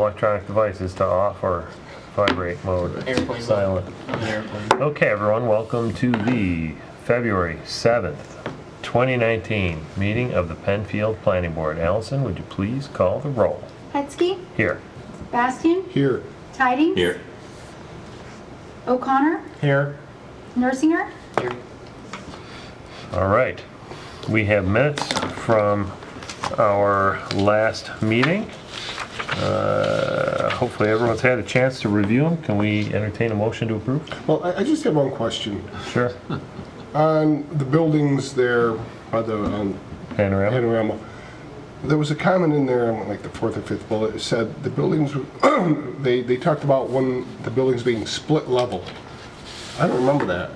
Electronic devices to off or vibrate mode. Airplane silent. mode. Airplane. Okay, everyone, welcome to the February 7th, 2019 meeting of the Penfield Planning Board. Allison, would you please call the roll? Hetzke. Here. Bastian. Here. Tidings. Here. O'Connor. Here. Nersinger. Here. All right. We have minutes from our last meeting. Hopefully everyone's had a chance to review them. Can we entertain a motion to approve? Well, I just have one question. Sure. On the buildings there, by the Panorama? there was a comment in there, like the fourth or fifth bullet, it said the buildings, they talked about the buildings being split level. I don't remember that.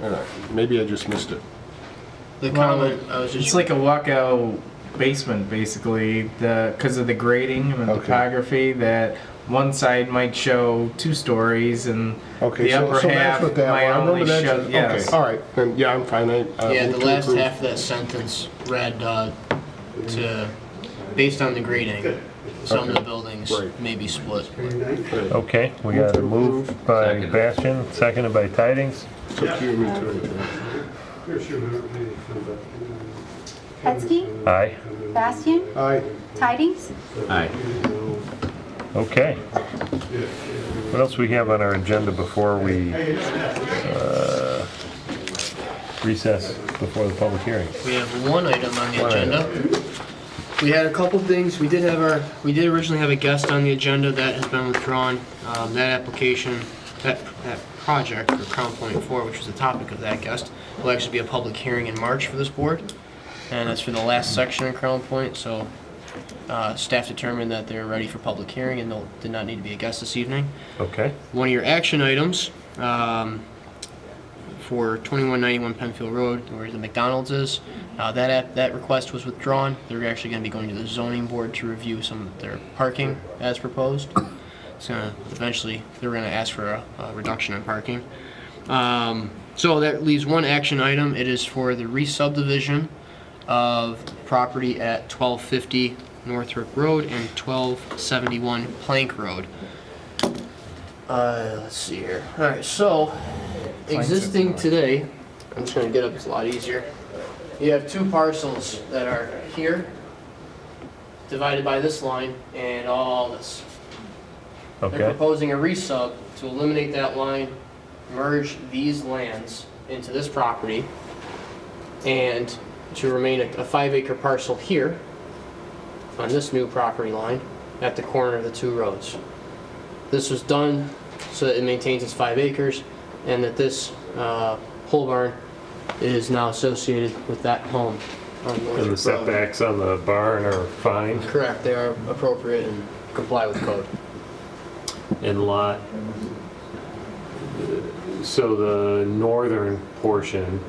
Maybe I just missed it. The comment, I was just... It's like a walkout basement, basically, because of the grading and the Okay. topography, that one side might show 2 stories and Okay, the so upper that's half what that might was. I remember only that. show, yes. Okay, all right, then, yeah, I'm fine. yeah, the move to last approve. half of that sentence read based on the grading, some of the buildings Right. may be split. Okay, we got a move by Bastian, seconded by Tidings. It's up to you, me too. Hetzke. Aye. Bastian. Aye. Tidings. Aye. Okay. What else we have on our agenda before we recess before the public hearing? We have one item on the agenda. We had a couple things. We did originally have a guest on the agenda that has been withdrawn. That application, that project for Crown Point 4, which was the topic of that guest, will actually be a public hearing in March for this board. And that's for the last section in Crown Point, so staff determined that they're ready for public hearing and did not need to be a guest this evening. Okay. One of your action items for 2191 Penfield Road, where the McDonald's is, that request was withdrawn. They're actually going to be going to the zoning board to review some of their parking as proposed. So eventually they're going to ask for a reduction in parking. So that leaves one action item. It is for the re-subdivision of property at 1250 Northrop Road and 1271 Plank Road. Let's see here. All right, so existing today, I'm just going to get up, it's a lot easier. You have 2 parcels that are here, divided by this line, and all this. They're Okay. proposing a resub to eliminate that line, merge these lands into this property, and to remain a 5-acre parcel here on this new property line at the corner of the 2 roads. This was done so that it maintains its 5 acres and that this pole barn is now associated with that home on Northrop And the Road. setbacks on the barn are fine? Correct, they are appropriate and comply with code. And lot, so the northern portion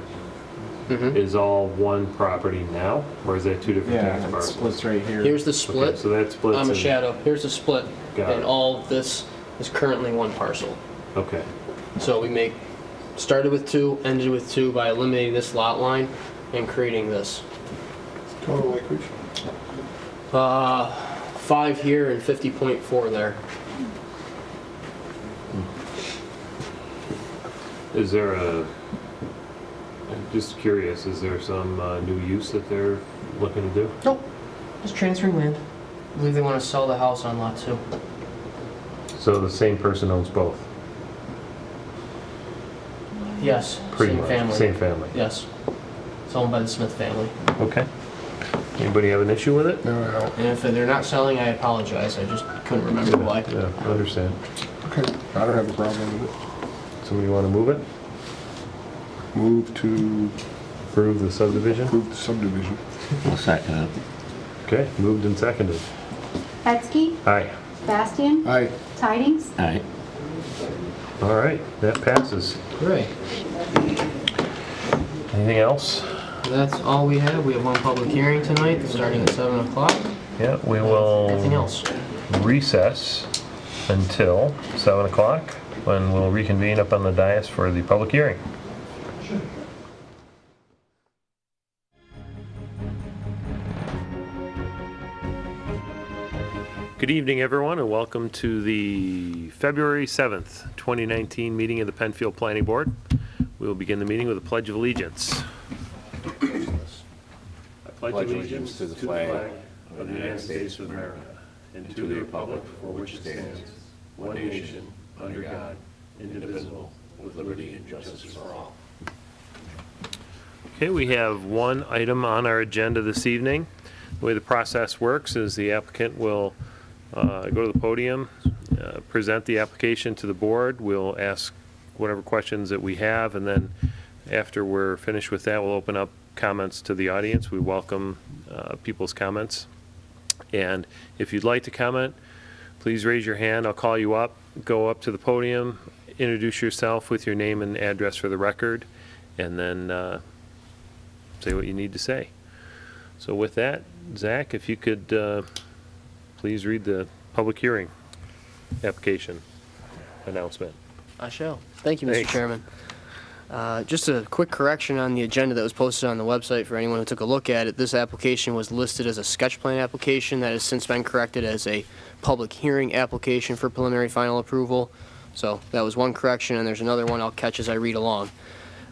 is all one property now? Or is that 2 different tax Yeah, it parcels? splits right here. Here's the Okay, split. so that splits I'm a in- shadow. Here's the split, Got and it. all of this is currently one parcel. Okay. So we started with 2, ended with 2 by eliminating this lot line and creating this. Total acreage? 5 here and 50.4 there. Is there I'm just curious, is there some new use that they're looking to do? Nope, just transferring land. I believe they want to sell the house on lot 2. So the same person owns both? Yes, Pretty same much. family. Same family? Yes. It's owned by the Smith family. Okay. Anybody have an issue with it? No, I don't. And if they're not selling, I apologize. I just couldn't remember why. Yeah, I understand. Okay, I don't have a problem with it. Somebody want to move it? Move to Approve the subdivision? approve the subdivision. I'll second it. Okay, moved and seconded. Hetzke. Aye. Bastian. Aye. Tidings. Aye. All right, that passes. Great. Anything else? That's all we have. We have one public hearing tonight, starting at 7 o'clock. Yeah, we will Anything else? recess until 7 o'clock, when we'll reconvene up on the dais for the public hearing. Good evening, everyone, and welcome to the February 7th, 2019 meeting of the Penfield Planning Board. We will begin the meeting with a Pledge of Allegiance. I pledge allegiance to the flag of the United States of America and to the republic for which it stands, one nation, under God, indivisible, with liberty and justice for all. Okay, we have one item on our agenda this evening. The way the process works is the applicant will go to the podium, present the application to the board. We'll ask whatever questions that we have, and then after we're finished with that, we'll open up comments to the audience. We welcome people's comments. And if you'd like to comment, please raise your hand. I'll call you up. Go up to the podium, introduce yourself with your name and address for the record, and then say what you need to say. So with that, Zach, if you could please read the public hearing application announcement. I shall. Thank you, Mr. Thanks. Chairman. Just a quick correction on the agenda that was posted on the website for anyone who took a look at it. This application was listed as a sketch plan application that has since been corrected as a public hearing application for preliminary final approval. So that was one correction, and there's another one I'll catch as I read along.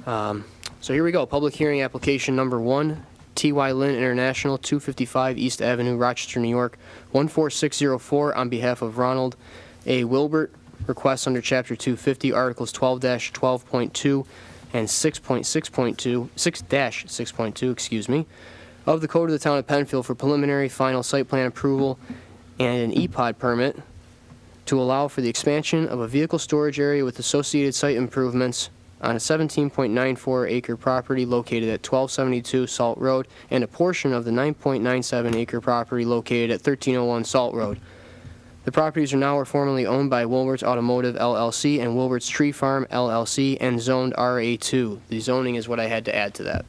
So here we go. Public hearing application number 1. T.Y. Lynn International, 255 East Avenue, Rochester, New York, 14604, on behalf of Ronald A. Wilbert. Requests under Chapter 250, Articles 12-12.2 and 6.6.2, of the Code of the Town of Penfield for preliminary final site plan approval and an EPOD permit to allow for the expansion of a vehicle storage area with associated site improvements on a 17.94 acre property located at 1272 Salt Road and a portion of the 9.97 acre property located at 1301 Salt Road. The properties are now or formerly owned by Wilbert's Automotive LLC and Wilbert's Tree Farm LLC and zoned RA2. The zoning is what I had to add to that.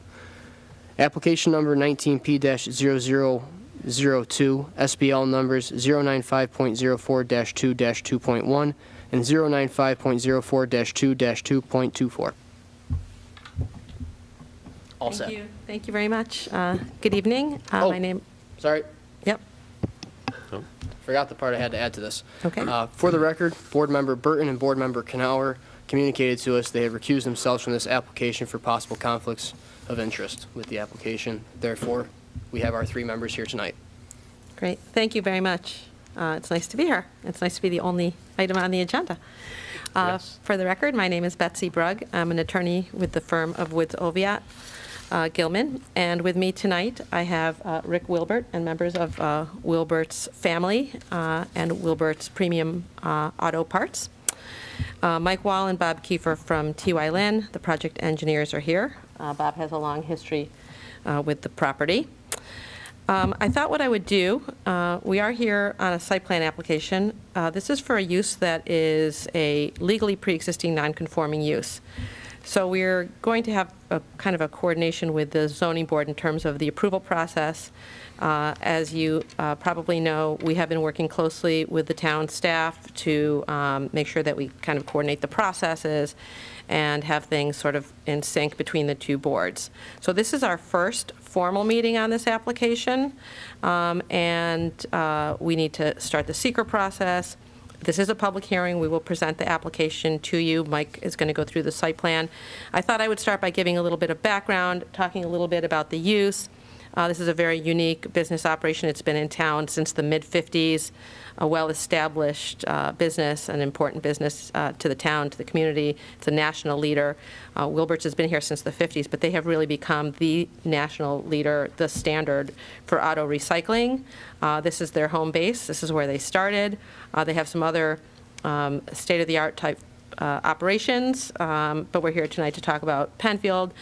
Application number 19P-0002, SBL numbers 095.04-2-2.1 and 095.04-2-2.24. All set. Thank you. Thank you very much. Good evening. Oh. My name. Sorry, Yep. forgot the part I had to add to this. Okay. For the record, Board Member Burton and Board Member Knauer communicated to us they have recused themselves from this application for possible conflicts of interest with the application. Therefore, we have our 3 members here tonight. Great. Thank you very much. It's nice to be here. It's nice to be the only item on the agenda. Yes. For the record, my name is Betsy Brugg. I'm an attorney with the firm of Woods Oviatt Gilman, and with me tonight I have Rick Wilbert and members of Wilbert's family and Wilbert's Premium Auto Parts. Mike Wall and Bob Kiefer from T.Y. Lynn, the project engineers, are here. Bob has a long history with the property. I thought what I would do, we are here on a site plan application. This is for a use that is a legally pre-existing non-conforming use. So we're going to have a kind of a coordination with the zoning board in terms of the approval process. As you probably know, we have been working closely with the town staff to make sure that we kind of coordinate the processes and have things sort of in sync between the 2 boards. So this is our first formal meeting on this application, and we need to start the seeker process. This is a public hearing. We will present the application to you. Mike is going to go through the site plan. I thought I would start by giving a little bit of background, talking a little bit about the use. This is a very unique business operation. It's been in town since the mid-50s, a well-established business, an important business to the town, to the community. It's a national leader. Wilbert's has been here since the 50s, but they have really become the national leader, the standard for auto recycling. This is their home base. This is where they started. They have some other state-of-the-art type operations, but we're here tonight to talk about Penfield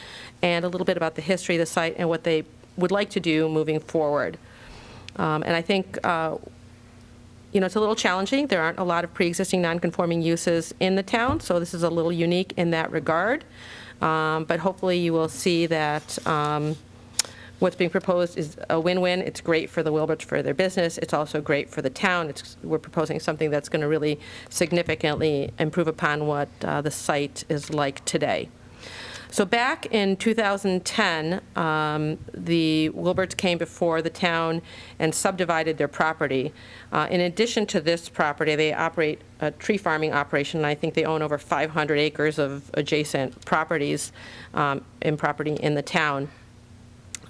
and a little bit about the history of the site and what they would like to do moving forward. And I think, it's a little challenging. There aren't a lot of pre-existing non-conforming uses in the town, so this is a little unique in that regard. But hopefully you will see that what's being proposed is a win-win. It's great for the Wilberts, for their business. It's also great for the town. We're proposing something that's going to really significantly improve upon what the site is like today. So back in 2010, the Wilberts came before the town and subdivided their property. In addition to this property, they operate a tree farming operation, and I think they own over 500 acres of adjacent properties in the town.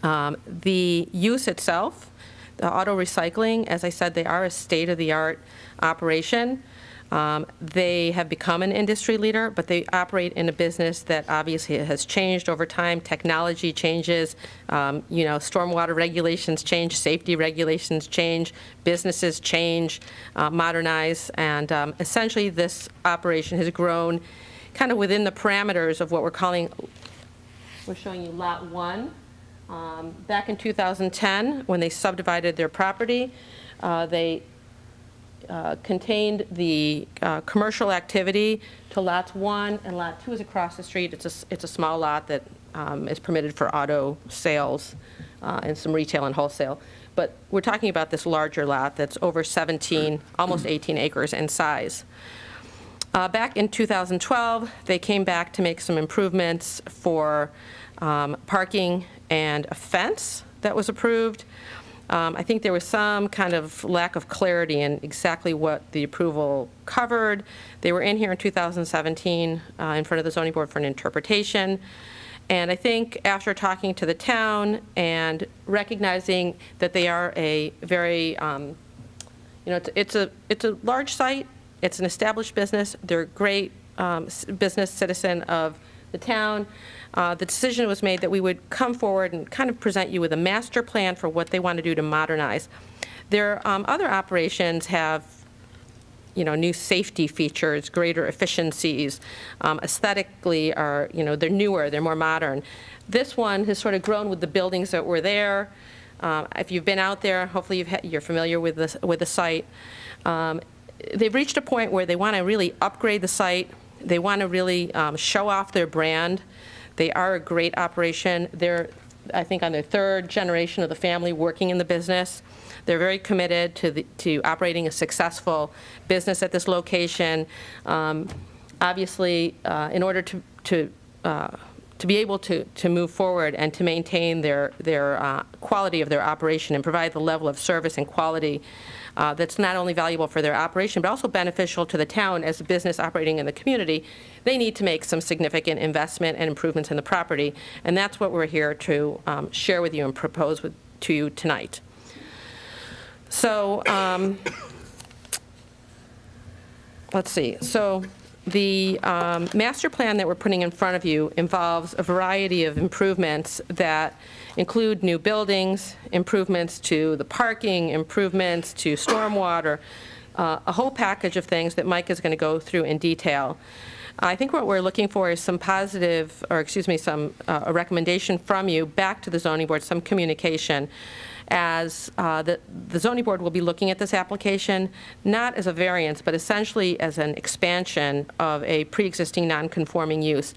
The use itself, the auto recycling, as I said, they are a state-of-the-art operation. They have become an industry leader, but they operate in a business that obviously has changed over time. Technology changes, stormwater regulations change, safety regulations change, businesses change, modernize, and essentially this operation has grown kind of within the parameters of what we're showing you Lot 1. Back in 2010, when they subdivided their property, they contained the commercial activity to lots 1 and lot 2 is across the street. It's a small lot that is permitted for auto sales and some retail and wholesale. But we're talking about this larger lot that's over 17, almost 18 acres in size. Back in 2012, they came back to make some improvements for parking and a fence that was approved. I think there was some kind of lack of clarity in exactly what the approval covered. They were in here in 2017 in front of the zoning board for an interpretation. And I think after talking to the town and recognizing that they are a very, it's a large site, it's an established business, they're a great business citizen of the town, the decision was made that we would come forward and kind of present you with a master plan for what they want to do to modernize. Their other operations have, new safety features, greater efficiencies, aesthetically are, they're newer, they're more modern. This one has sort of grown with the buildings that were there. If you've been out there, hopefully you're familiar with the site. They've reached a point where they want to really upgrade the site. They want to really show off their brand. They are a great operation. They're, I think, on their third generation of the family working in the business. They're very committed to operating a successful business at this location. Obviously, in order to be able to move forward and to maintain their quality of their operation and provide the level of service and quality that's not only valuable for their operation, but also beneficial to the town as a business operating in the community, they need to make some significant investment and improvements in the property. And that's what we're here to share with you and propose to you tonight. So let's see. So the master plan that we're putting in front of you involves a variety of improvements that include new buildings, improvements to the parking, improvements to stormwater, a whole package of things that Mike is going to go through in detail. I think what we're looking for is some positive, or excuse me, a recommendation from you back to the zoning board, some communication, as the zoning board will be looking at this application not as a variance, but essentially as an expansion of a pre-existing non-conforming use,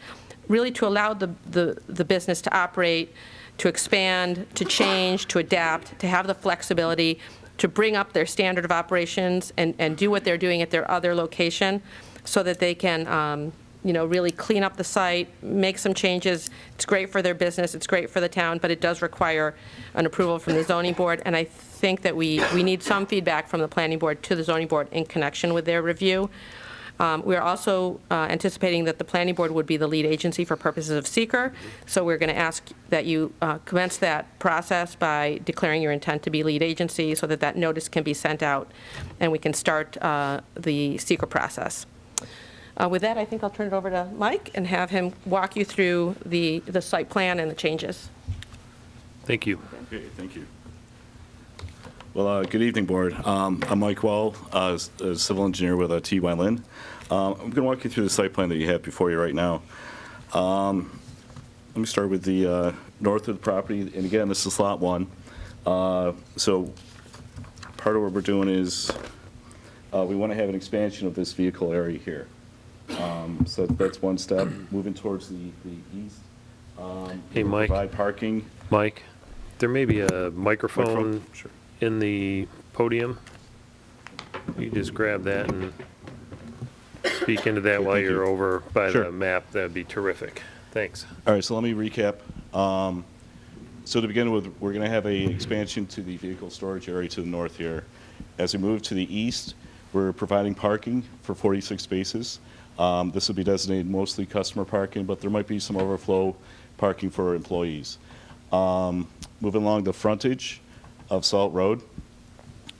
really to allow the business to operate, to expand, to change, to adapt, to have the flexibility to bring up their standard of operations and do what they're doing at their other location so that they can really clean up the site, make some changes. It's great for their business, it's great for the town, but it does require an approval from the zoning board, and I think that we need some feedback from the planning board to the zoning board in connection with their review. We're also anticipating that the planning board would be the lead agency for purposes of seeker, so we're going to ask that you commence that process by declaring your intent to be lead agency so that that notice can be sent out and we can start the seeker process. With that, I think I'll turn it over to Mike and have him walk you through the site plan and the changes. Thank you. Okay, thank you. Well, good evening, board. I'm Mike Well, a civil engineer with T.Y. Lin. I'm going to walk you through the site plan that you have before you right now. Let me start with the north of the property, and again, this is lot 1. So part of what we're doing is we want to have an expansion of this vehicle area here. So that's one step. Moving towards the east. Hey, Mike. Provide parking. Mike, there may be a microphone Sure. in the podium. You just grab that and speak into that while thank you're you. over by Sure. the map. That'd be terrific. Thanks. All right, so let me recap. So to begin with, we're going to have a expansion to the vehicle storage area to the north here. As we move to the east, we're providing parking for 46 spaces. This will be designated mostly customer parking, but there might be some overflow parking for employees. Moving along the frontage of Salt Road,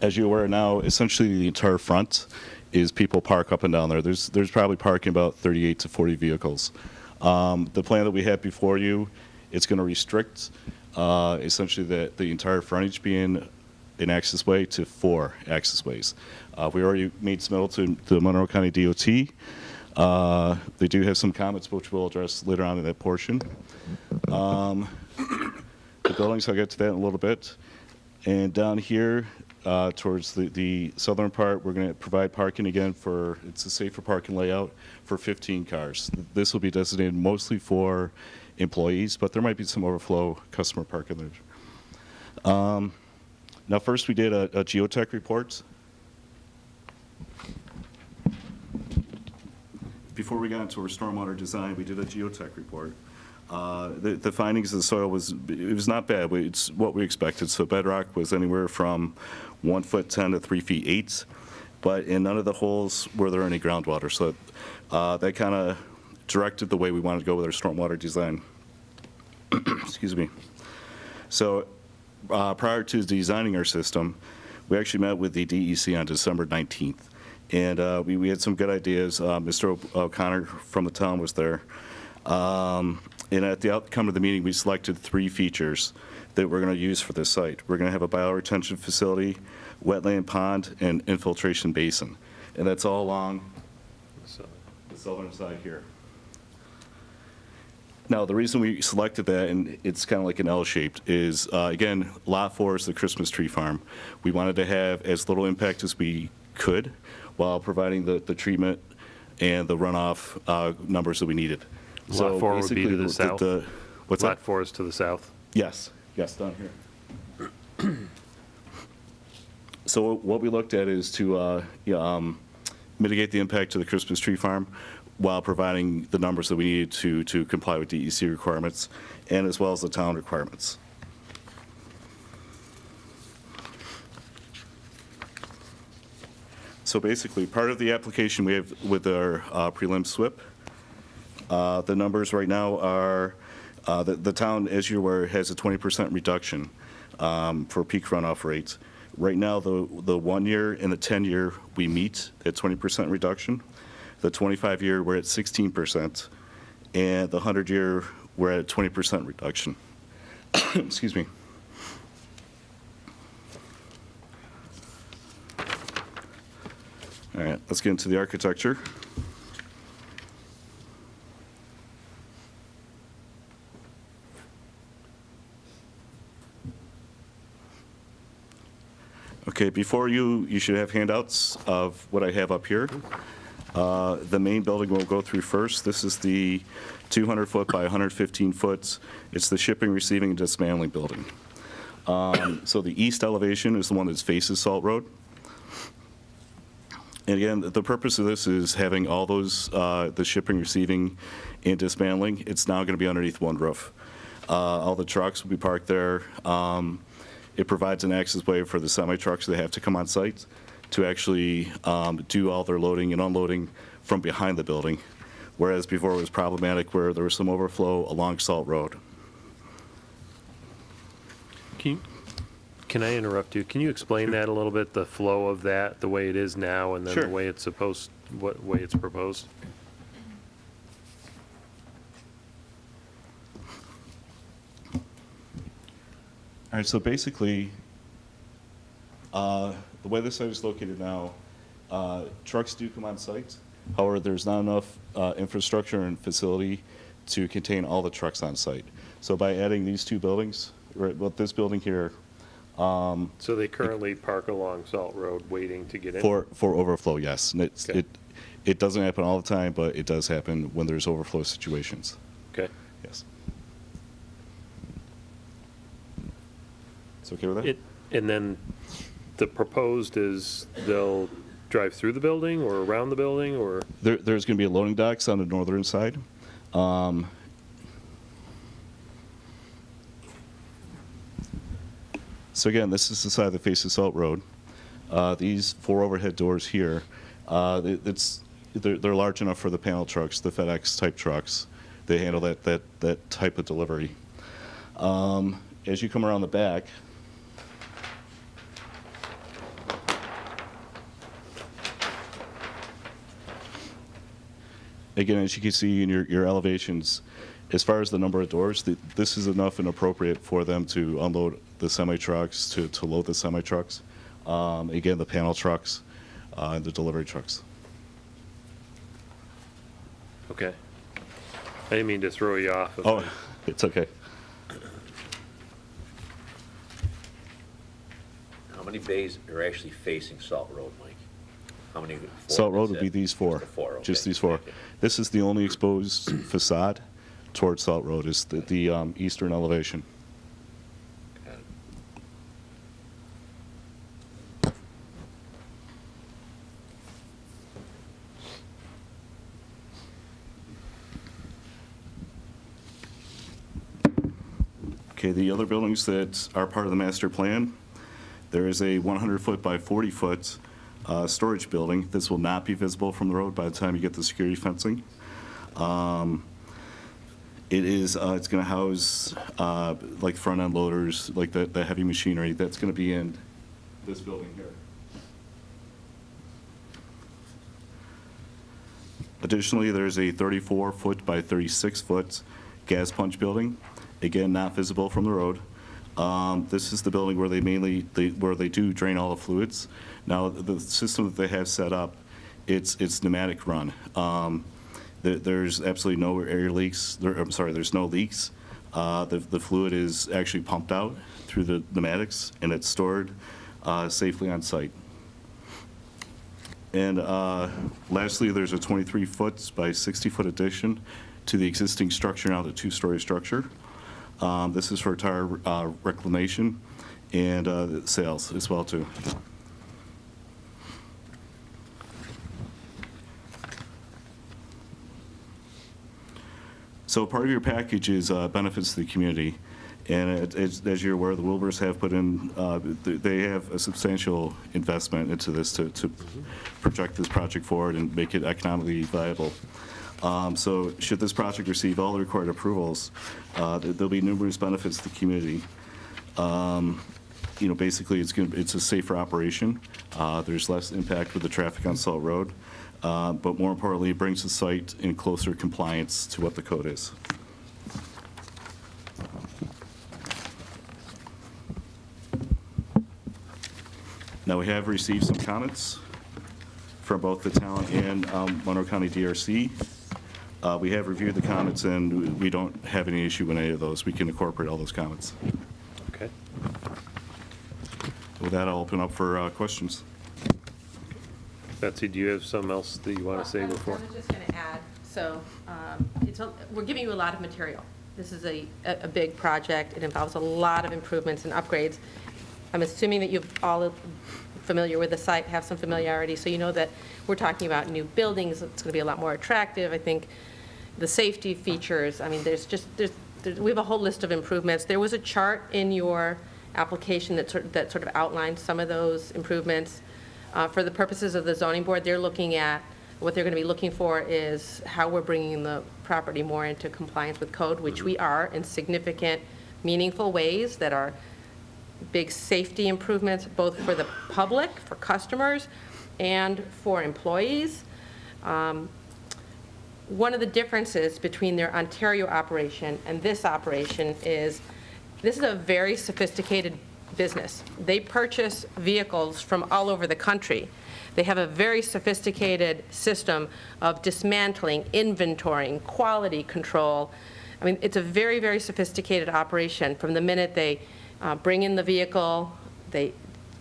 as you're aware now, essentially the entire front is people park up and down there. There's probably parking about 38 to 40 vehicles. The plan that we have before you, it's going to restrict essentially the entire frontage being an access way to 4 access ways. We already made submittal to the Monroe County DOT. They do have some comments which we'll address later on in that portion. The buildings, I'll get to that in a little bit. And down here, towards the southern part, we're going to provide parking again for, it's a safer parking layout for 15 cars. This will be designated mostly for employees, but there might be some overflow customer parking there. Now first we did a Geotech report. Before we got into our stormwater design, we did a Geotech report. The findings of the soil was not bad. It's what we expected. So bedrock was anywhere from 1 foot 10 to 3 feet 8, but in none of the holes were there any groundwater. So that kind of directed the way we wanted to go with our stormwater design. Excuse me. So prior to designing our system, we actually met with the DEC on December 19th. And we had some good ideas. Mr. O'Connor from the town was there. And at the outcome of the meeting, we selected 3 features that we're going to use for this site. We're going to have a bioretention facility, wetland pond, and infiltration basin. And that's all along the southern side here. Now, the reason we selected that, and it's kind of like an L-shaped, is, again, Lot 4 is the Christmas tree farm. We wanted to have as little impact as we could while providing the treatment and the runoff numbers that we needed. Lot 4 would be to the south? What's Lot that? 4 is to the south? Yes, down here. So what we looked at is to mitigate the impact to the Christmas tree farm while providing the numbers that we needed to comply with DEC requirements and as well as the town requirements. So basically, part of the application we have with our prelim SWIP, the numbers right now are, the town, as you're aware, has a 20% reduction for peak runoff rates. Right now, the 1 year and the 10 year, we meet at 20% reduction. The 25 year, we're at 16%. And the 100 year, we're at 20% reduction. Excuse me. All right, let's get into the architecture. Okay, before you should have handouts of what I have up here. The main building we'll go through first. This is the 200-foot by 115-foot. It's the shipping, receiving, and dismantling building. So the east elevation is the one that faces Salt Road. And again, the purpose of this is having all those, the shipping, receiving, and dismantling. It's now going to be underneath one roof. All the trucks will be parked there. It provides an access way for the semi-trucks that have to come on site to actually do all their loading and unloading from behind the building, whereas before it was problematic where there was some overflow along Salt Road. Can I interrupt you? Can you explain that a little bit, the flow of that, the way it is now, and then Sure. the way it's what way it's proposed? All right, so basically, the way this site is located now, trucks do come on site. However, there's not enough infrastructure and facility to contain all the trucks on site. So by adding these 2 buildings, right, well, this building here, So they currently park along Salt Road waiting to get in? for overflow, yes. And Okay. it doesn't happen all the time, but it does happen when there's overflow situations. Okay. Yes. It's okay with that? And then the proposed is they'll drive through the building or around the building, or? There's going to be a loading docks on the northern side. So again, this is the side that faces Salt Road. These 4 overhead doors here, they're large enough for the panel trucks, the FedEx type trucks. They handle that type of delivery. As you come around the back, again, as you can see in your elevations, as far as the number of doors, this is enough and appropriate for them to unload the semi-trucks, to load the semi-trucks. Again, the panel trucks, and the delivery trucks. Okay. I didn't mean to throw you off. Oh, it's okay. How many bays are actually facing Salt Road, Mike? How many? Four, Salt Road you would be said? these 4. The 4, okay. Just these 4. Okay. This is the only exposed facade towards Salt Road, is the eastern elevation. Got it. Okay, the other buildings that are part of the master plan, there is a 100-foot by 40-foot storage building. This will not be visible from the road by the time you get the security fencing. It's going to house like front-end loaders, like the heavy machinery. That's going to be in this building here. Additionally, there's a 34-foot by 36-foot gas punch building. Again, not visible from the road. This is the building where they do drain all the fluids. Now, the system that they have set up, it's pneumatic run. There's absolutely no air leaks. There's no leaks. The fluid is actually pumped out through the pneumatics, and it's stored safely on site. And lastly, there's a 23-foot by 60-foot addition to the existing structure, now the 2-story structure. This is for tire reclamation and sales as well, too. So part of your package is benefits to the community. And as you're aware, the Wilburs have put in, they have a substantial investment into this to project this project forward and make it economically viable. So should this project receive all the required approvals, there'll be numerous benefits to the community. Basically, it's a safer operation. There's less impact with the traffic on Salt Road. But more importantly, it brings the site in closer compliance to what the code is. Now, we have received some comments from both the town and Monroe County DRC. We have reviewed the comments, and we don't have any issue with any of those. We can incorporate all those comments. Okay. With that, I'll open up for questions. Betsy, do you have something else that you want to say before? I was just going to add, so we're giving you a lot of material. This is a big project. It involves a lot of improvements and upgrades. I'm assuming that you're all familiar with the site, have some familiarity, so you know that we're talking about new buildings. It's going to be a lot more attractive. I think the safety features, I mean, we have a whole list of improvements. There was a chart in your application that sort of outlined some of those improvements. For the purposes of the zoning board, they're looking at, what they're going to be looking for is how we're bringing the property more into compliance with code, which we are in significant, meaningful ways that are big safety improvements, both for the public, for customers, and for employees. One of the differences between their Ontario operation and this operation is, this is a very sophisticated business. They purchase vehicles from all over the country. They have a very sophisticated system of dismantling, inventorying, quality control. I mean, it's a very, very sophisticated operation from the minute they bring in the vehicle,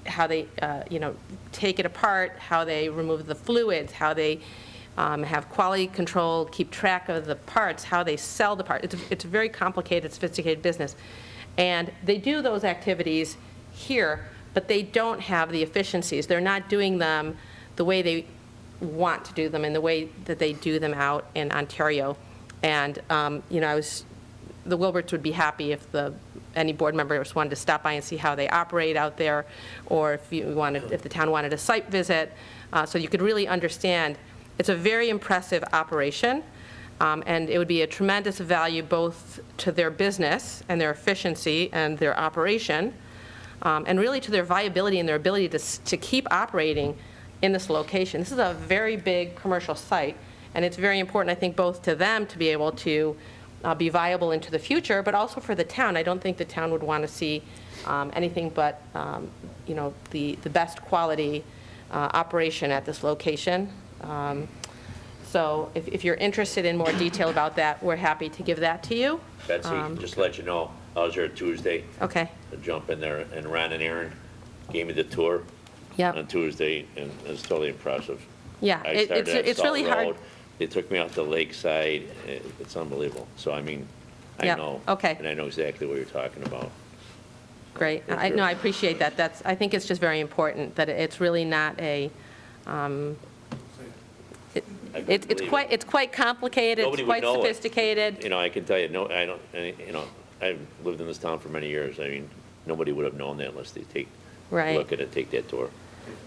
how they take it apart, how they remove the fluids, how they have quality control, keep track of the parts, how they sell the parts. It's a very complicated, sophisticated business. And they do those activities here, but they don't have the efficiencies. They're not doing them the way they want to do them and the way that they do them out in Ontario. And, I was the Wilberts would be happy if any board members wanted to stop by and see how they operate out there, or if the town wanted a site visit, so you could really understand. It's a very impressive operation, and it would be a tremendous value both to their business and their efficiency and their operation, and really to their viability and their ability to keep operating in this location. This is a very big commercial site, and it's very important, I think, both to them to be able to be viable into the future, but also for the town. I don't think the town would want to see anything but, the best quality operation at this location. So if you're interested in more detail about that, we're happy to give that to you. Betsy, just to let you know, I was there Tuesday. Okay. To jump in there, and Ron and Aaron gave me the tour Yep. on Tuesday, and it was totally impressive. Yeah, I started at it's Salt really hard. Road. They took me out to Lakeside. It's unbelievable. So, I mean, I Yeah, know. okay. And I know exactly what you're talking about. Great. I appreciate that. I think it's just very important that it's really not a, it's quite complicated, Nobody it's would quite know it. sophisticated. I can tell you, no, I don't, I've lived in this town for many years. I mean, nobody would have known that unless they Right. look at it, take that tour.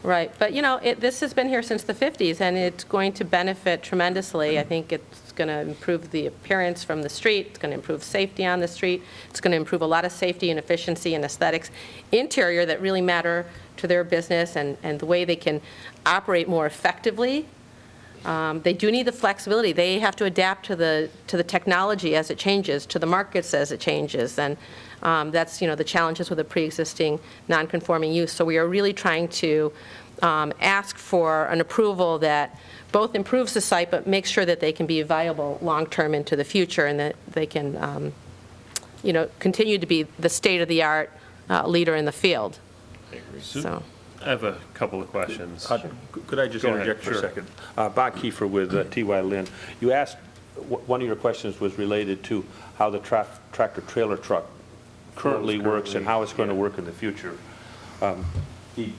Right, but this has been here since the 50s, and it's going to benefit tremendously. I think it's going to improve the appearance from the street, it's going to improve safety on the street, it's going to improve a lot of safety and efficiency and aesthetics, interior that really matter to their business and the way they can operate more effectively. They do need the flexibility. They have to adapt to the technology as it changes, to the markets as it changes, and that's the challenges with a pre-existing non-conforming use. So we are really trying to ask for an approval that both improves the site but makes sure that they can be viable long-term into the future, and that they can continue to be the state-of-the-art leader in the field. So. I have a couple of questions. Could I just Go ahead, interject for sure. a second? Bob Kiefer with T.Y. Lynn. You asked, one of your questions was related to how the tractor-trailer truck currently works and how it's going to work in the future. It's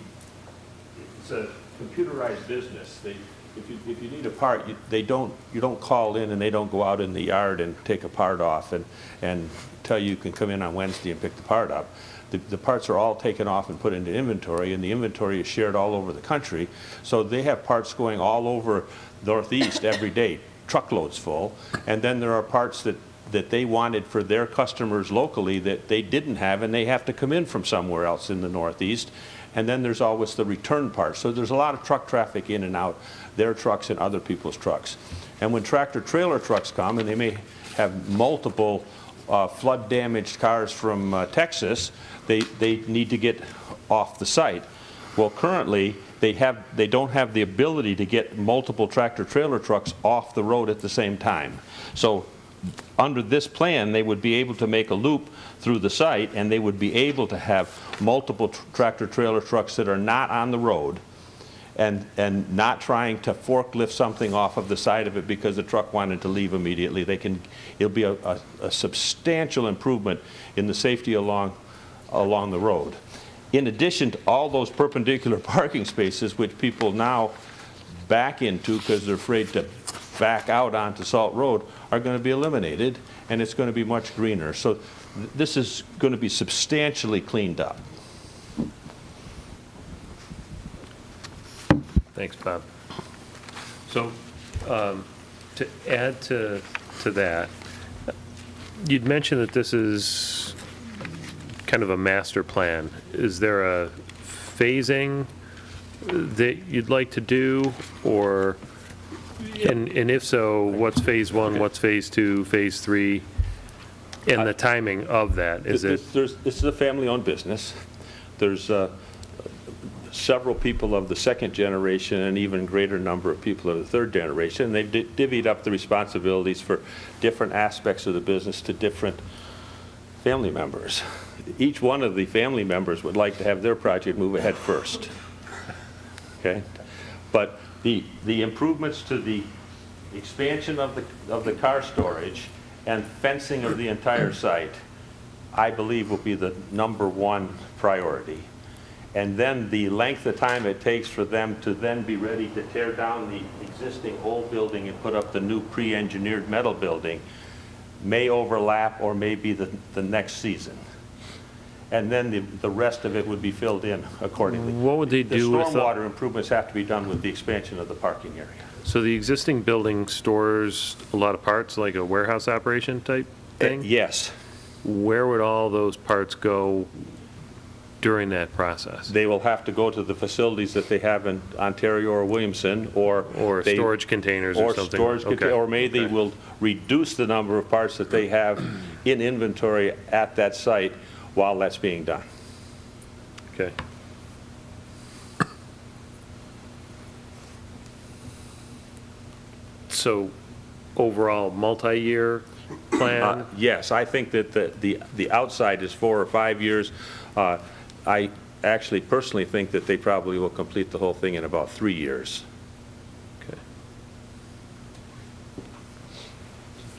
a computerized business. If you need a part, you don't call in and they don't go out in the yard and take a part off and tell you can come in on Wednesday and pick the part up. The parts are all taken off and put into inventory, and the inventory is shared all over the country. So they have parts going all over Northeast every day, truckloads full. And then there are parts that they wanted for their customers locally that they didn't have, and they have to come in from somewhere else in the Northeast. And then there's always the return parts. So there's a lot of truck traffic in and out, their trucks and other people's trucks. And when tractor-trailer trucks come, and they may have multiple flood-damaged cars from Texas, they need to get off the site. Well, currently, they don't have the ability to get multiple tractor-trailer trucks off the road at the same time. So under this plan, they would be able to make a loop through the site, and they would be able to have multiple tractor-trailer trucks that are not on the road and not trying to forklift something off of the side of it because the truck wanted to leave immediately. It'll be a substantial improvement in the safety along the road. In addition to all those perpendicular parking spaces, which people now back into because they're afraid to back out onto Salt Road, are going to be eliminated, and it's going to be much greener. So this is going to be substantially cleaned up. Thanks, Bob. So to add to that, you'd mentioned that this is kind of a master plan. Is there a phasing that you'd like to do, or, and if so, what's phase one, what's phase two, phase three, and the timing of that? Is it? This is a family-owned business. There's several people of the second generation and even greater number of people of the third generation. They've divvied up the responsibilities for different aspects of the business to different family members. Each one of the family members would like to have their project move ahead first. Okay? But the improvements to the expansion of the car storage and fencing of the entire site, I believe, will be the #1 priority. And then the length of time it takes for them to then be ready to tear down the existing old building and put up the new pre-engineered metal building, may overlap or may be the next season. And then the rest of it would be filled in accordingly. What would they do with The stormwater improvements have to be done with the expansion of the parking area. So the existing building stores a lot of parts, like a warehouse operation type thing? Yes. Where would all those parts go during that process? They will have to go to the facilities that they have in Ontario or Williamson, or they- storage containers or something? storage Okay. or maybe they Okay. will reduce the number of parts that they have in inventory at that site while that's being done. Okay. So overall, multi-year plan? Yes, I think that the outside is 4 or 5 years. I actually personally think that they probably will complete the whole thing in about 3 years. Okay.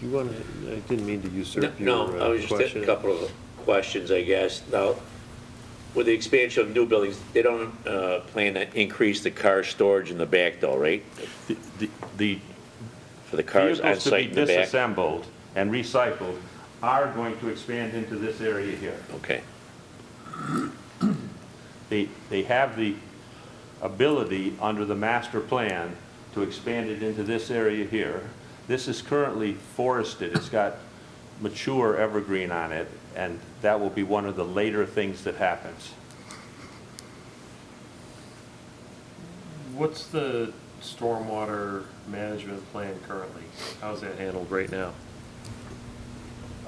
You want to, I didn't mean to usurp your No, I was just question. a couple of questions, I guess. Now, with the expansion of new buildings, they don't plan to increase the car storage in the back though, right? The For the cars on vehicles to be site in the back? disassembled and recycled are going to expand into this area here. Okay. They have the ability under the master plan to expand it into this area here. This is currently forested. It's got mature evergreen on it, and that will be one of the later things that happens. What's the stormwater management plan currently? How's that handled right now?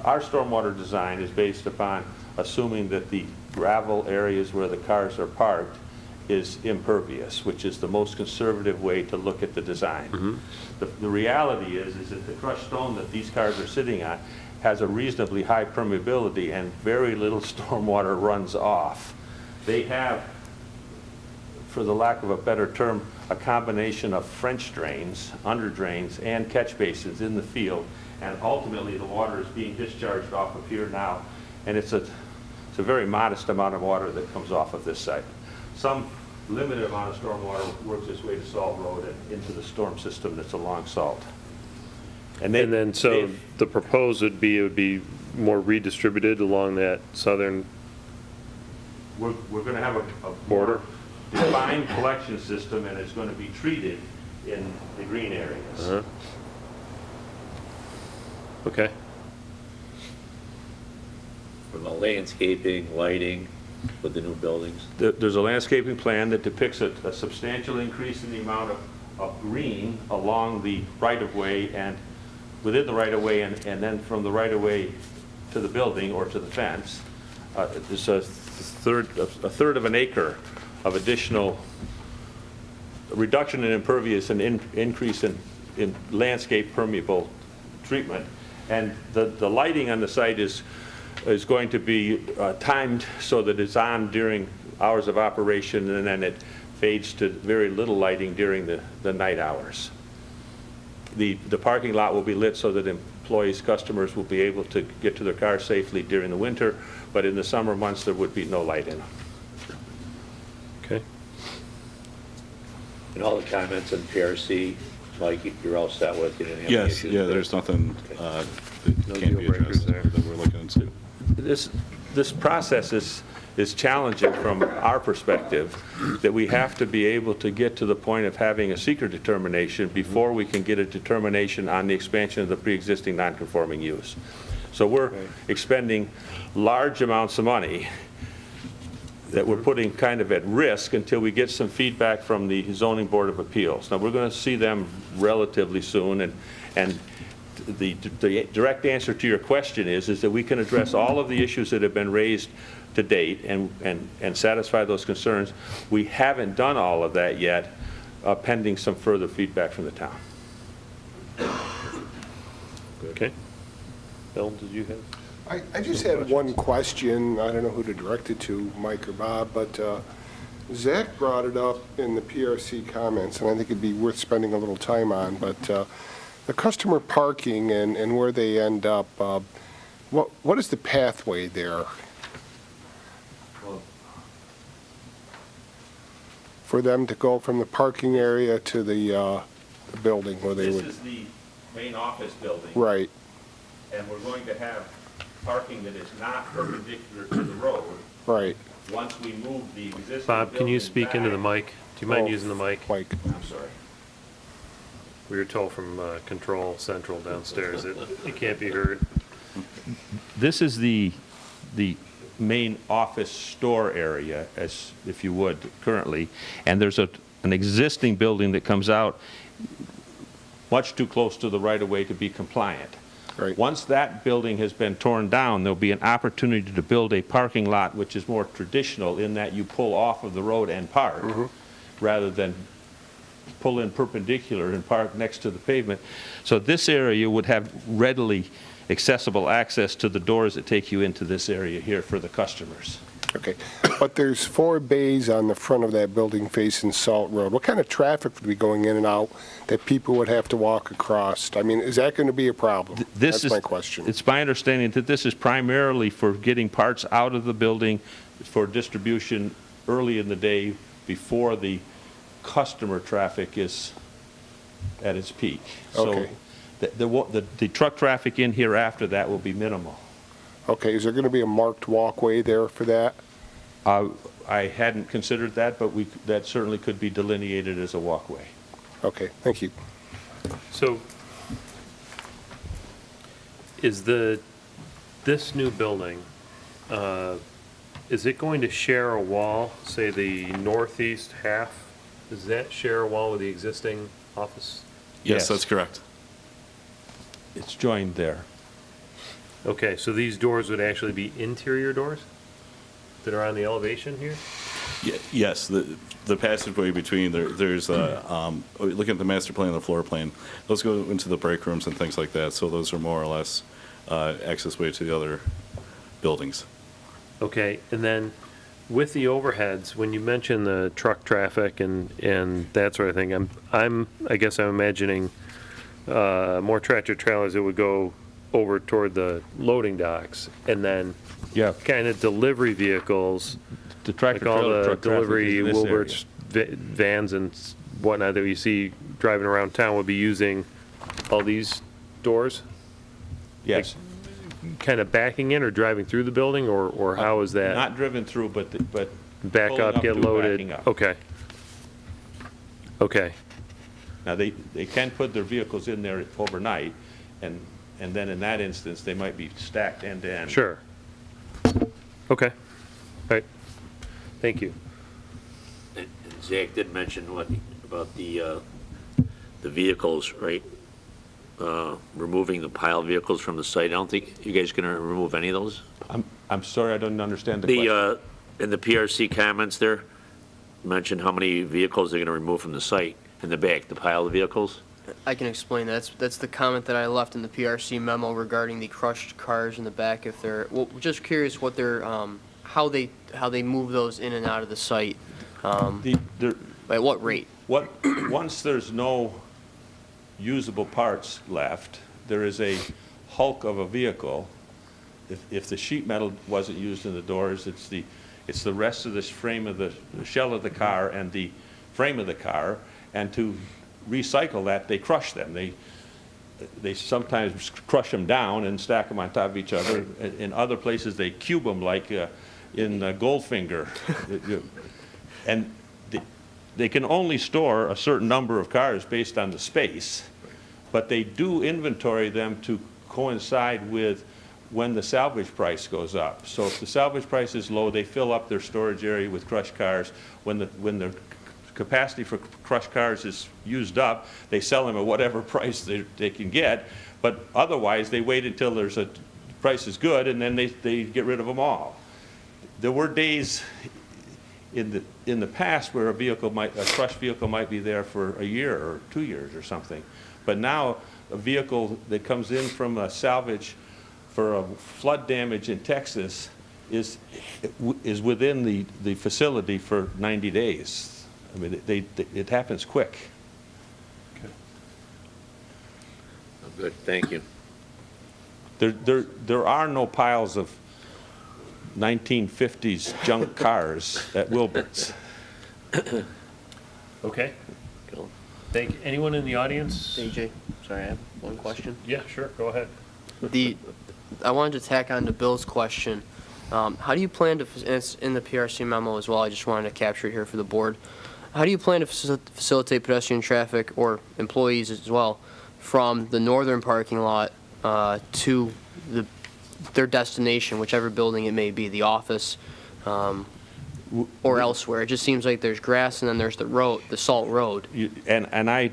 Our stormwater design is based upon assuming that the gravel areas where the cars are parked is impervious, which is the most conservative way to look at the design. The reality is that the crushed stone that these cars are sitting on has a reasonably high permeability and very little stormwater runs off. They have, for the lack of a better term, a combination of French drains, under drains, and catch basins in the field, and ultimately the water is being discharged off of here now, and it's a very modest amount of water that comes off of this site. Some limited amount of stormwater works its way to Salt Road and into the storm system that's along Salt. And then, so the proposed would be, it would be more redistributed along that southern We're going to have a border? more defined collection system, and it's going to be treated in the green areas. Uh-huh. Okay. From the landscaping, lighting, with the new buildings? There's a landscaping plan that depicts a substantial increase in the amount of green along the right-of-way and within the right-of-way, and then from the right-of-way to the building or to the fence. There's a third of an acre of additional reduction in impervious and increase in landscape permeable treatment. And the lighting on the site is going to be timed so that it's on during hours of operation, and then it fades to very little lighting during the night hours. The parking lot will be lit so that employees, customers will be able to get to their cars safely during the winter, but in the summer months there would be no light in them. Okay. And all the comments on PRC, Mike, you're all set with? You didn't have any Yes, issues yeah, with it? there's nothing that No can't be deal breakers addressed there. that we're looking into. This process is challenging from our perspective, that we have to be able to get to the point of having a seeker determination before we can get a determination on the expansion of the pre-existing non-conforming use. So we're expending large amounts of money that we're putting kind of at risk until we get some feedback from the Zoning Board of Appeals. Now, we're going to see them relatively soon, and the direct answer to your question is that we can address all of the issues that have been raised to date and satisfy those concerns. We haven't done all of that yet, pending some further feedback from the town. Okay. Bill, did you have? I just had one question. I don't know who to direct it to, Mike or Bob, but Zach brought it up in the PRC comments, and I think it'd be worth spending a little time on, but the customer parking and where they end up, what is the pathway there? For them to go from the parking area to the building where they This would, is the main office building. right, and we're going to have parking that is not perpendicular to the road. Right. Once we move the existing Bob, can you building speak into the back- mic? Do you mind Oh, using the mic? Like, I'm sorry. We were told from Control Central downstairs that it can't be heard. This is the main office store area, as if you would, currently, and there's an existing building that comes out much too close to the right-of-way to be compliant. Right. Once that building has been torn down, there'll be an opportunity to build a parking lot which is more traditional in that you pull off of the road and park, rather than pull in perpendicular and park next to the pavement. So this area would have readily accessible access to the doors that take you into this area here for the customers. okay. But there's 4 bays on the front of that building facing Salt Road. What kind of traffic would be going in and out that people would have to walk across? I mean, is that going to be a problem? That's my question. It's my understanding that this is primarily for getting parts out of the building for distribution early in the day before the customer traffic is at its peak. Okay. So the truck traffic in here after that will be minimal. Okay, is there going to be a marked walkway there for that? I hadn't considered that, but that certainly could be delineated as a walkway. Okay, thank you. So is this new building, is it going to share a wall, say the northeast half? Does that share a wall with the existing office? Yes, Yes. that's correct. It's joined there. Okay, so these doors would actually be interior doors that are on the elevation here? Yes, the passageway between, there's, looking at the master plan and the floor plan, those go into the break rooms and things like that, so those are more or less access way to the other buildings. Okay, and then with the overheads, when you mention the truck traffic and that sort of thing, I guess I'm imagining more tractor trailers that would go over toward the loading docks, and then Yeah. kind of delivery vehicles, The tractor like all trailer the truck traffic delivery is in this area. Wilbert's vans and whatnot that you see driving around town would be using all these doors, Yes. kind of backing in or driving through the building, or how is that? Not driven through, but Back pulling up, up get to loaded? backing up. Okay. Okay, Now, they can put their vehicles in there overnight, and then in that instance, they might be stacked end to end. sure. Okay, all right, thank you. And Zach did mention about the vehicles, right? Removing the pile vehicles from the site. I don't think you guys going to remove any of those? I'm sorry, I don't understand the question. In the PRC comments there, mentioned how many vehicles they're going to remove from the site in the back, the pile of vehicles? I can explain that. That's the comment that I left in the PRC memo regarding the crushed cars in the back. If they're, well, just curious what they're, how they move those in and out of the site. By what rate? Once there's no usable parts left, there is a hulk of a vehicle. If the sheet metal wasn't used in the doors, it's the rest of this frame of the shell of the car and the frame of the car, and to recycle that, they crush them. They sometimes crush them down and stack them on top of each other. In other places, they cube them, like in Goldfinger. And they can only store a certain number of cars based on the space, but they do inventory them to coincide with when the salvage price goes up. So if the salvage price is low, they fill up their storage area with crushed cars. When the capacity for crushed cars is used up, they sell them at whatever price they can get, but otherwise they wait until there's a price is good, and then they get rid of them all. There were days in the past where a crushed vehicle might be there for a year or 2 years or something, but now a vehicle that comes in from a salvage for a flood damage in Texas is within the facility for 90 days. I mean, it happens quick. Oh, good, thank you. There are no piles of 1950s junk cars at Wilbert's. Okay, Cool. anyone in the audience? AJ, sorry, I have one question. Yeah, sure, go ahead. I wanted to tack on to Bill's question. How do you plan to, and it's in the PRC memo as well, I just wanted to capture it here for the board. How do you plan to facilitate pedestrian traffic, or employees as well, from the northern parking lot to their destination, whichever building it may be, the office, or elsewhere? It just seems like there's grass and then there's the road, the salt road. I've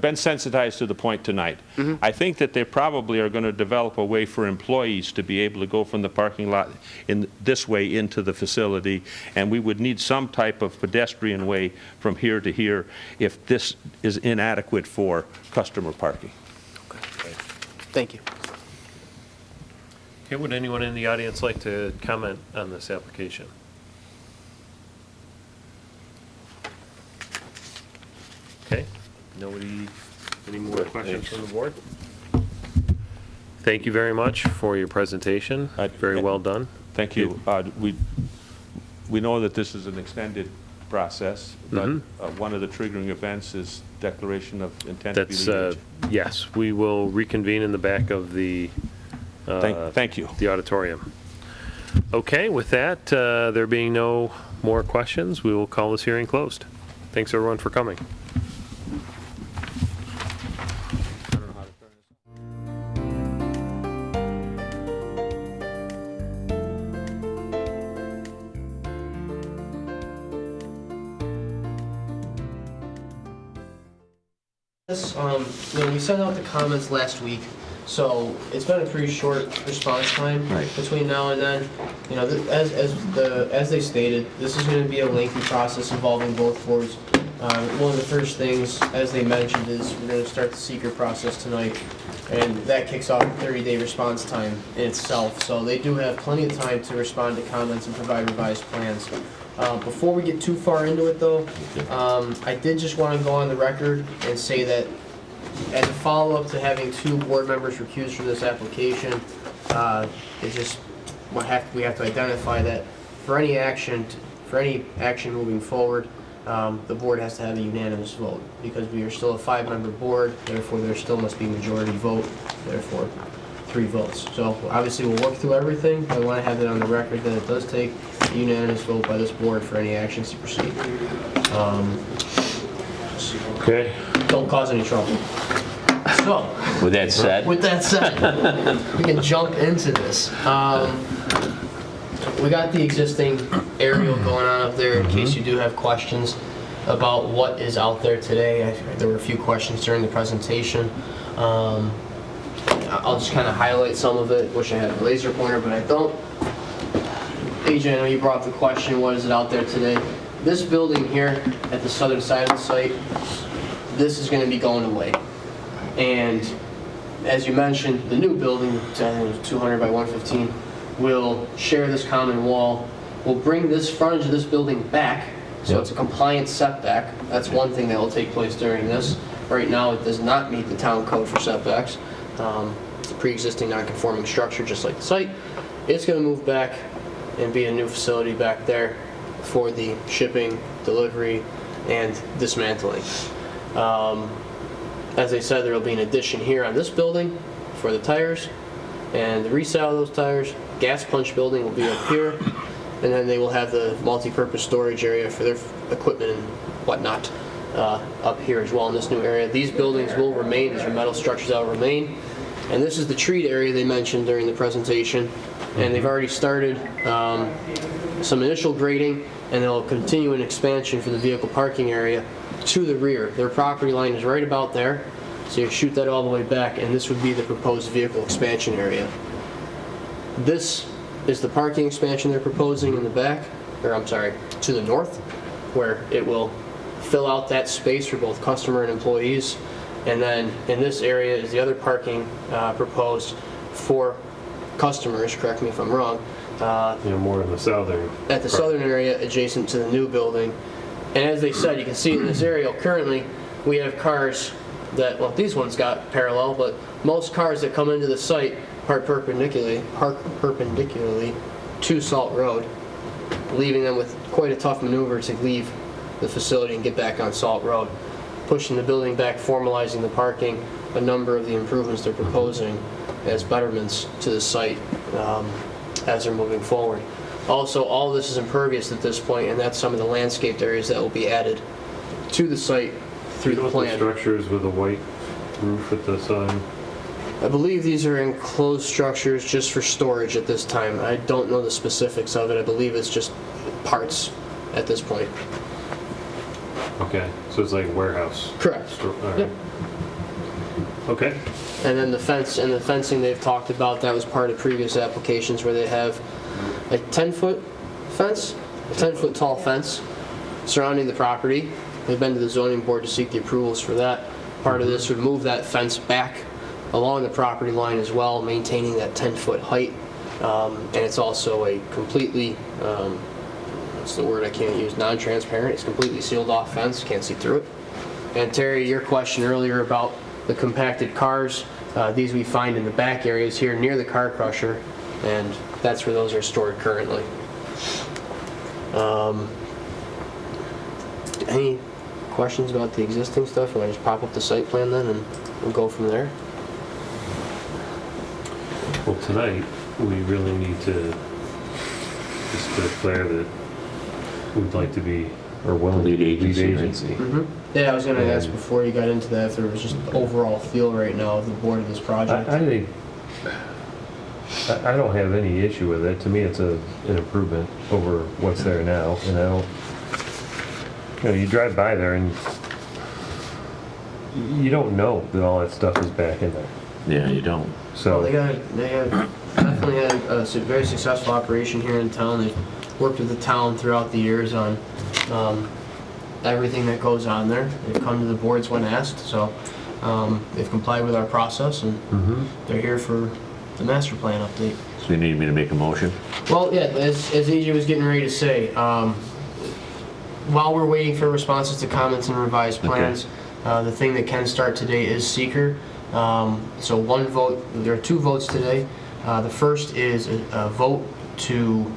been sensitized to the point tonight. I think that they probably are going to develop a way for employees to be able to go from the parking lot in this way into the facility, and we would need some type of pedestrian way from here to here if this is inadequate for customer parking. Okay. Thank you. Okay, would anyone in the audience like to comment on this application? Okay, nobody, any more questions from the board? Thank you very much for your presentation. Very well done. Thank you. We know that this is an extended process, but one of the triggering events is declaration of intent to be lead agency. Yes, we will reconvene in the back of the Thank you. the auditorium. Okay, with that, there being no more questions, we will call this hearing closed. Thanks everyone for coming. We sent out the comments last week, so it's been a pretty short response time between now and then. You know, as they stated, this is going to be a lengthy process involving both boards. One of the first things, as they mentioned, is we're going to start the seeker process tonight, and that kicks off a 30-day response time in itself. So they do have plenty of time to respond to comments and provide revised plans. Before we get too far into it, though, I did just want to go on the record and say that as a follow-up to having 2 board members recused from this application, we have to identify that for any action moving forward, the board has to have a unanimous vote, because we are still a 5-member board. Therefore, there still must be majority vote. Therefore, 3 votes. So obviously, we'll work through everything. I want to have it on the record that it does take a unanimous vote by this board for any actions to proceed. Okay. Don't cause any trouble. So, With that said, we can jump into this. We got the existing aerial going on up there in case you do have questions about what is out there today. There were a few questions during the presentation. I'll just kind of highlight some of it. Wish I had a laser pointer, but I don't. AJ, I know you brought up the question, what is it out there today? This building here at the southern side of the site, this is going to be going away. And as you mentioned, the new building, 200 by 115, will share this common wall. We'll bring this frontage of this building back, so it's a compliant setback. That's one thing that will take place during this. Right now, it does not meet the town code for setbacks. It's a pre-existing non-conforming structure, just like the site. It's going to move back and be a new facility back there for the shipping, delivery, and dismantling. As I said, there will be an addition here on this building for the tires and the resale of those tires. Gas punch building will be up here, and then they will have the multi-purpose storage area for their equipment and whatnot up here as well in this new area. These buildings will remain, these are metal structures that will remain. And this is the treat area they mentioned during the presentation, and they've already started some initial grading, and they'll continue an expansion for the vehicle parking area to the rear. Their property line is right about there, so you shoot that all the way back, and this would be the proposed vehicle expansion area. This is the parking expansion they're proposing in the back, or I'm sorry, to the north, where it will fill out that space for both customer and employees. And then in this area is the other parking proposed for customers, correct me if I'm wrong. More in the southern. At the southern area adjacent to the new building. And as they said, you can see in this area, currently we have cars that, well, these ones got parallel, but most cars that come into the site park perpendicularly to Salt Road, leaving them with quite a tough maneuver to leave the facility and get back on Salt Road. pushing the building back, formalizing the parking, a number of the improvements they're proposing as betterments to the site as they're moving forward. Also, all this is impervious at this point, and that's some of the landscaped areas that will be added to the site through the plan. Structures with a white roof at the side. I believe these are enclosed structures just for storage at this time. I don't know the specifics of it. I believe it's just parts at this point. Okay, so it's like warehouse. Correct. All right. Yep. Okay. And then the fence and the fencing they've talked about, that was part of previous applications where they have a 10-foot fence, a 10-foot tall fence surrounding the property. They've been to the zoning board to seek the approvals for that. Part of this would move that fence back along the property line as well, maintaining that 10-foot height. And it's also a completely, what's the word I can't use, non-transparent. It's completely sealed off fence, can't see through it. And Terry, your question earlier about the compacted cars, these we find in the back areas here near the car crusher, and that's where those are stored currently. Any questions about the existing stuff? Or I just pop up the site plan then and we'll go from there? Well, tonight, we really need to just declare that we'd like to be, or willing to be lead agency. Yeah, I was going to ask before you got into that if there was just the overall feel right now of the board of this project. I think, I don't have any issue with it. To me, it's an improvement over what's there now, and I don't, you drive by there and you don't know that all that stuff is back in there. Yeah, you don't. So. Well, they have definitely had a very successful operation here in town. They've worked with the town throughout the years on everything that goes on there. They've come to the boards when asked, so they've complied with our process, and they're here for the master plan update. So you need me to make a motion? Well, yeah, as AJ was getting ready to say, while we're waiting for responses to comments and revised plans, the thing that can start today is seeker. So one vote, there are 2 votes today. The first is a vote to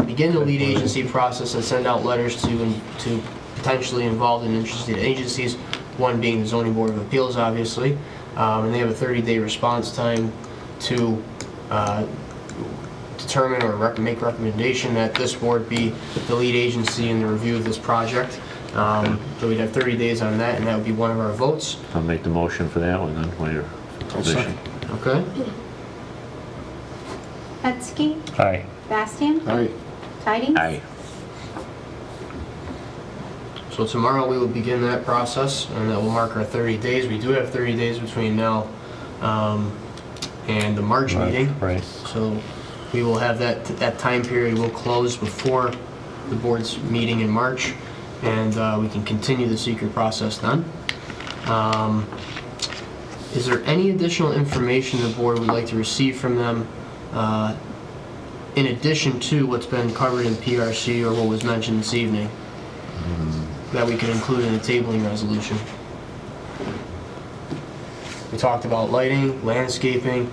begin the lead agency process and send out letters to potentially involved and interested agencies, one being the Zoning Board of Appeals, obviously. And they have a 30-day response time to determine or make recommendation that this board be the lead agency in the review of this project. So we'd have 30 days on that, and that would be one of our votes. I'll make the motion for that one then, while you're position. Okay? Hetzke, Aye. Bastian, Aye. Tidings. Aye. So tomorrow we will begin that process, and that will mark our 30 days. We do have 30 days between now and the March meeting. Right. So we will have that time period will close before the board's meeting in March, and we can continue the secret process then. Is there any additional information the board would like to receive from them in addition to what's been covered in PRC or what was mentioned this evening that we could include in the tabling resolution? We talked about lighting, landscaping,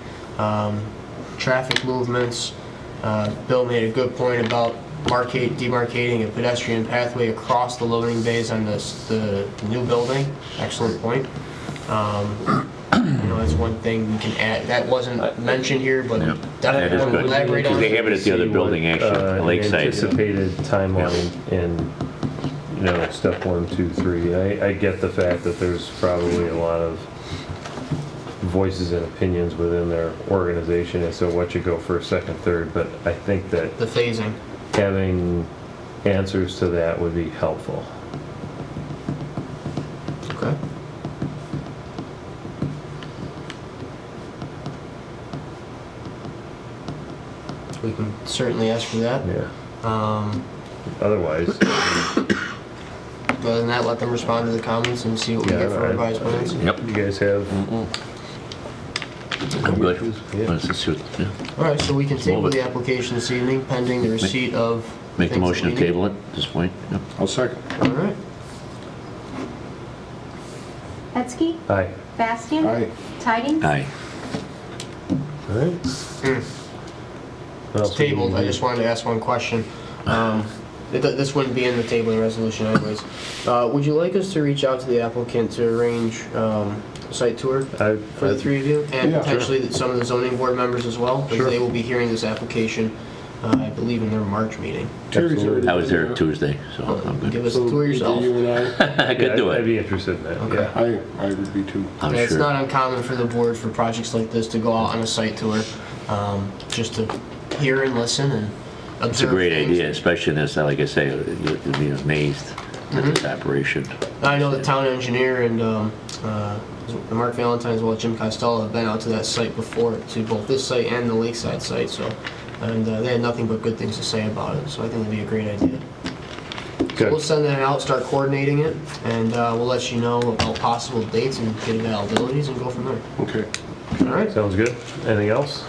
traffic movements. Bill made a good point about demarcating a pedestrian pathway across the loading bays on the new building. Excellent point. That's one thing we can add. That wasn't mentioned here, but definitely want to elaborate on Because it. they have it at the other building, actually, Lakeside. Anticipated timeline and, step 1, 2, 3. I get the fact that there's probably a lot of voices and opinions within their organization as to what should go first, second, third, but I think that The phasing. having answers to that would be helpful. Okay. We can certainly ask for that. Yeah. Otherwise, Other than that, let them respond to the comments and see what we get for Yeah, revised plans. Yep. you guys have, I'm good. Yeah. Let's just see All right, so we can Move table it. the application this evening pending the receipt of. Make the things motion that to we need. table it at this point. Yep. I'll second. All right. Hetzke, aye. Bastian. Aye. Tidings. Aye. All right. What It's else we tabled. I need? just wanted to ask one question. This wouldn't be in the tabling resolution anyways. Would you like us to reach out to the applicant to arrange a site tour for the three of you? And Yeah, potentially some of the zoning board members as well? Because they will be hearing this application, I believe, in their March meeting. Terry's already I was there been Tuesday, so I'm good. Give us a tour yourself. You and I, I could do I'd it. be interested in that, yeah. I would be too. I'm Yeah, it's sure. not uncommon for the board for projects like this to go out on a site tour, just to hear and listen and observe. It's a great things. idea, especially in this, like I say, you'll be amazed at this operation. I know the town engineer and Mark Valentine as well as Jim Costello have been out to that site before, to both this site and the Lakeside site, so, and they had nothing but good things to say about it, so I think it'd be a great idea. So we'll send that out, start coordinating it, and we'll let you know about possible dates and get availabilities and go from there. Okay. All right? Sounds good. Anything else?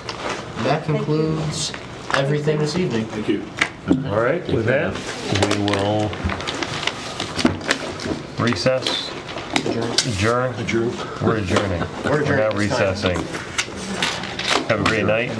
That concludes everything this evening. Thank you. All right, with that, we will recess, adjourn. Adjourn. We're adjourning. We're adjourning. not recessing. Have a great night.